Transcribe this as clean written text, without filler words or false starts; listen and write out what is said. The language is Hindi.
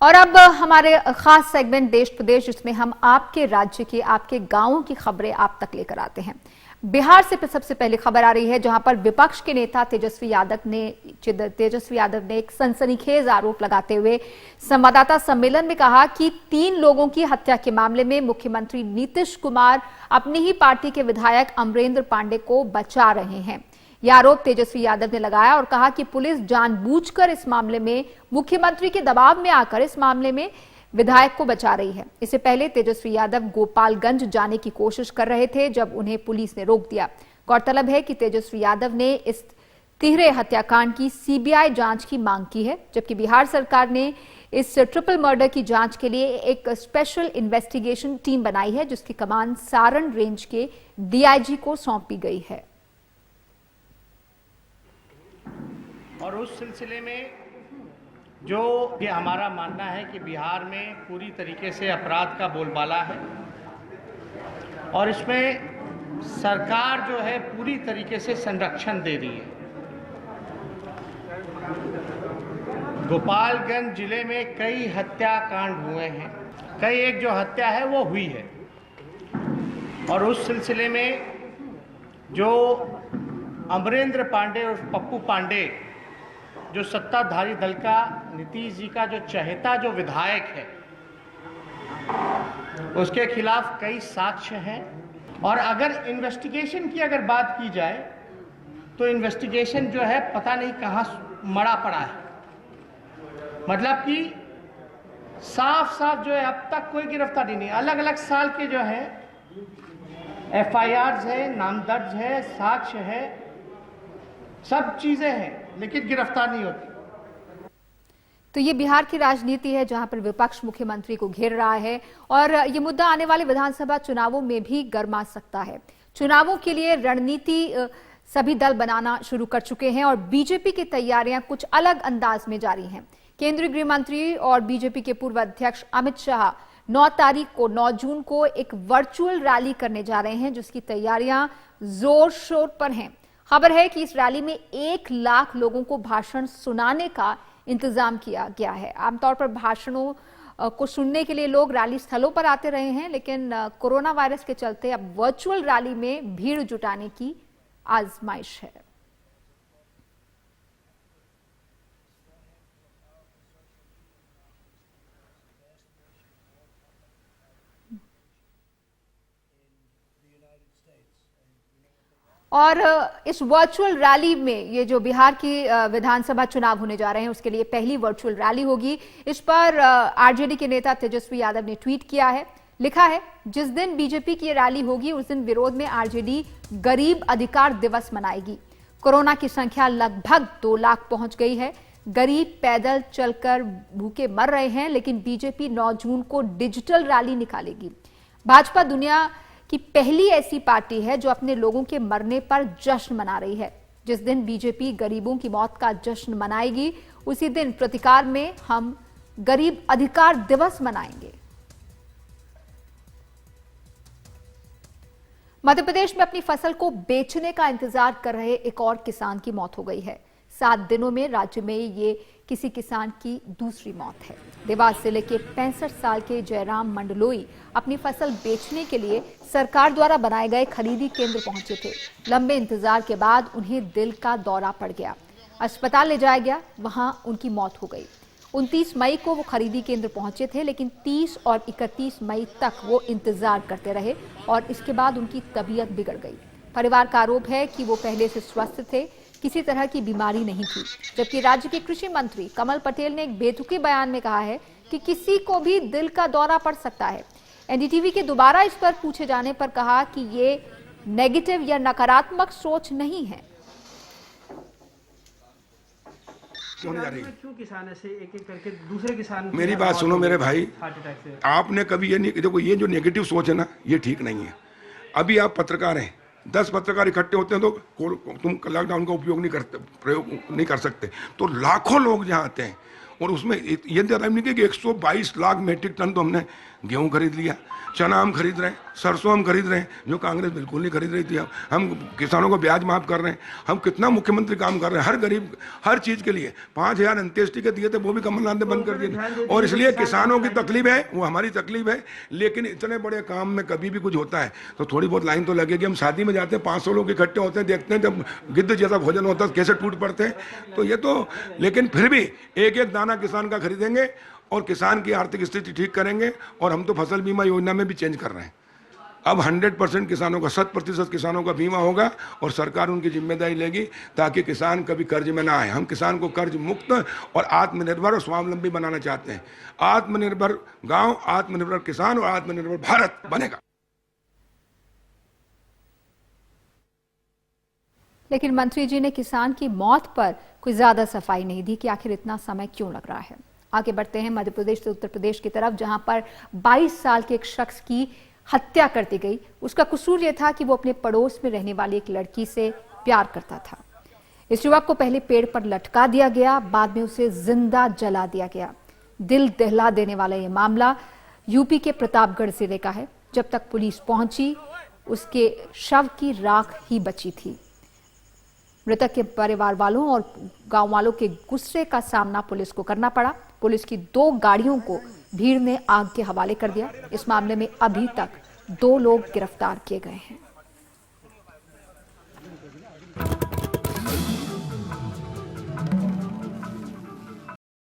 और अब हमारे खास सेगमेंट देश प्रदेश, जिसमें हम आपके राज्य के, आपके गांवों की खबरें आप तक लेकर आते हैं। बिहार से सबसे पहले खबर आ रही है, जहां पर विपक्ष के नेता तेजस्वी यादव ने एक सनसनीखेज आरोप लगाते हुए संवाददाता सम्मेलन में कहा कि 3 लोगों की हत्या के मामले में मुख्यमंत्री नीतीश कुमार अपनी ही पार्टी के विधायक अमरेंद्र पांडे को बचा रहे हैं। यह आरोप तेजस्वी यादव ने लगाया और कहा कि पुलिस जानबूझकर इस मामले में मुख्यमंत्री के दबाव में आकर इस मामले में विधायक को बचा रही है। इससे पहले तेजस्वी यादव गोपालगंज जाने की कोशिश कर रहे थे, जब उन्हें पुलिस ने रोक दिया। गौरतलब है कि तेजस्वी यादव ने इस तिहरे हत्याकांड की सीबीआई जांच की मांग की है, जबकि बिहार सरकार ने इस ट्रिपल मर्डर की जांच के लिए एक स्पेशल इन्वेस्टिगेशन टीम बनाई है, जिसकी कमान सारण रेंज के डीआईजी को सौंपी गई है। और उस सिलसिले में जो ये हमारा मानना है कि बिहार में पूरी तरीके से अपराध का बोलबाला है और इसमें सरकार जो है पूरी तरीके से संरक्षण दे रही है। गोपालगंज जिले में कई हत्याकांड हुए हैं, कई एक जो हत्या है वो हुई है और उस सिलसिले में जो अमरेंद्र पांडे और पप्पू पांडे, जो सत्ताधारी दल का, नीतीश जी का जो चहेता जो विधायक है, उसके खिलाफ कई साक्ष्य हैं। और अगर इन्वेस्टिगेशन की अगर बात की जाए तो इन्वेस्टिगेशन जो है पता नहीं कहाँ मरा पड़ा है। मतलब कि साफ साफ जो है अब तक कोई गिरफ्तारी नहीं। अलग अलग साल के जो है एफआईआर है, नाम दर्ज है, साक्ष्य है, सब चीजें हैं, लेकिन गिरफ्तार नहीं होती। तो ये बिहार की राजनीति है, जहां पर विपक्ष मुख्यमंत्री को घेर रहा है और ये मुद्दा आने वाले विधानसभा चुनावों में भी गरमा सकता है। चुनावों के लिए रणनीति सभी दल बनाना शुरू कर चुके हैं और बीजेपी की तैयारियां कुछ अलग अंदाज में जारी हैं। केंद्रीय गृह मंत्री और बीजेपी के पूर्व अध्यक्ष अमित शाह 9 जून को एक वर्चुअल रैली करने जा रहे हैं, जिसकी तैयारियां जोर शोर पर हैं। खबर है कि इस रैली में 1 लाख लोगों को भाषण सुनाने का इंतजाम किया गया है। आमतौर पर भाषणों को सुनने के लिए लोग रैली स्थलों पर आते रहे हैं, लेकिन कोरोना वायरस के चलते अब वर्चुअल रैली में भीड़ जुटाने की आजमाइश है। और इस वर्चुअल रैली में, ये जो बिहार की विधानसभा चुनाव होने जा रहे हैं, उसके लिए पहली वर्चुअल रैली होगी। इस पर आरजेडी के नेता तेजस्वी यादव ने ट्वीट किया है, लिखा है, जिस दिन बीजेपी की रैली होगी उस दिन विरोध में आरजेडी गरीब अधिकार दिवस मनाएगी। कोरोना की संख्या लगभग 2 लाख पहुंच गई है। गरीब पैदल चलकर भूखे मर रहे हैं, लेकिन बीजेपी 9 जून को डिजिटल रैली निकालेगी। भाजपा दुनिया की पहली ऐसी पार्टी है जो अपने लोगों के मरने पर जश्न मना रही है। जिस दिन बीजेपी गरीबों की मौत का जश्न मनाएगी, उसी दिन प्रतिकार में हम गरीब अधिकार दिवस मनाएंगे। मध्य प्रदेश में अपनी फसल को बेचने का इंतजार कर रहे एक और किसान की मौत हो गई है। 7 दिनों में राज्य में ये किसी किसान की दूसरी मौत है। देवास जिले के 65 साल के जयराम मंडलोई अपनी फसल बेचने के लिए सरकार द्वारा बनाए गए खरीदी केंद्र पहुंचे थे। लंबे इंतजार के बाद उन्हें दिल का दौरा पड़ गया। अस्पताल ले जाया गया, वहां उनकी मौत हो गई। 29 मई को वो खरीदी केंद्र पहुंचे थे, लेकिन 30 और 31 मई तक वो इंतजार करते रहे और इसके बाद उनकी तबीयत बिगड़ गई। परिवार का आरोप है कि वो पहले से स्वस्थ थे, किसी तरह की बीमारी नहीं थी। जबकि राज्य के कृषि मंत्री कमल पटेल ने एक बेतुके बयान में कहा है कि किसी को भी दिल का दौरा पड़ सकता है। एनडीटीवी के दोबारा इस पर पूछे जाने पर कहा कि ये नेगेटिव या नकारात्मक सोच नहीं है। क्यों किसान ऐसे एक एक करके दूसरे किसान, मेरी बात सुनो मेरे भाई, आपने कभी ये नहीं देखो, ये जो नेगेटिव सोच है ना, ये ठीक नहीं है। अभी आप पत्रकार हैं, 10 पत्रकार इकट्ठे होते हैं तो तुम लॉकडाउन का प्रयोग नहीं कर सकते, तो लाखों लोग जहाँ आते हैं और उसमें ये नहीं कि 122 लाख मीट्रिक टन तो हमने गेहूं खरीद लिया, चना हम खरीद रहे हैं, सरसों हम खरीद रहे हैं, जो कांग्रेस बिल्कुल नहीं खरीद रही थी। हम किसानों को ब्याज माफ कर रहे हैं। हम कितना मुख्यमंत्री काम कर रहे हैं, हर गरीब हर चीज के लिए 5,000 अंत्येष्टि के दिए थे, वो भी कमलनाथ ने बंद कर दिए। और इसलिए किसानों की तकलीफ है, वो हमारी तकलीफ है। लेकिन इतने बड़े काम में कभी भी कुछ होता है तो थोड़ी बहुत लाइन तो लगेगी। हम शादी में जाते हैं, 500 लोग इकट्ठे होते हैं, देखते हैं जब गिद्ध जैसा भोजन होता है कैसे टूट पड़ते हैं। तो ये तो, लेकिन फिर भी एक एक दाना किसान का खरीदेंगे और किसान की आर्थिक स्थिति ठीक करेंगे। और हम तो फसल बीमा योजना में भी चेंज कर रहे हैं। अब 100% किसानों का, 100% किसानों का बीमा होगा और सरकार उनकी जिम्मेदारी लेगी ताकि किसान कभी कर्ज में ना आए। हम किसान को कर्ज मुक्त और आत्मनिर्भर और स्वावलंबी बनाना चाहते हैं। आत्मनिर्भर गांव, आत्मनिर्भर किसान और आत्मनिर्भर भारत बनेगा। लेकिन मंत्री जी ने किसान की मौत पर कोई ज्यादा सफाई नहीं दी कि आखिर इतना समय क्यों लग रहा है। आगे बढ़ते हैं मध्य प्रदेश से उत्तर प्रदेश की तरफ, जहां पर 22 साल के एक शख्स की हत्या कर दी गई। उसका कसूर यह था कि वो अपने पड़ोस में रहने वाली एक लड़की से प्यार करता था। इस युवक को पहले पेड़ पर लटका दिया गया, बाद में उसे जिंदा जला दिया गया। दिल दहला देने वाला यह मामला यूपी के प्रतापगढ़ जिले का है। जब तक पुलिस पहुंची, उसके शव की राख ही बची थी। मृतक के परिवार वालों और गांव वालों के गुस्से का सामना पुलिस को करना पड़ा। पुलिस की 2 गाड़ियों को भीड़ ने आग के हवाले कर दिया। इस मामले में अभी तक 2 लोग गिरफ्तार किए गए हैं।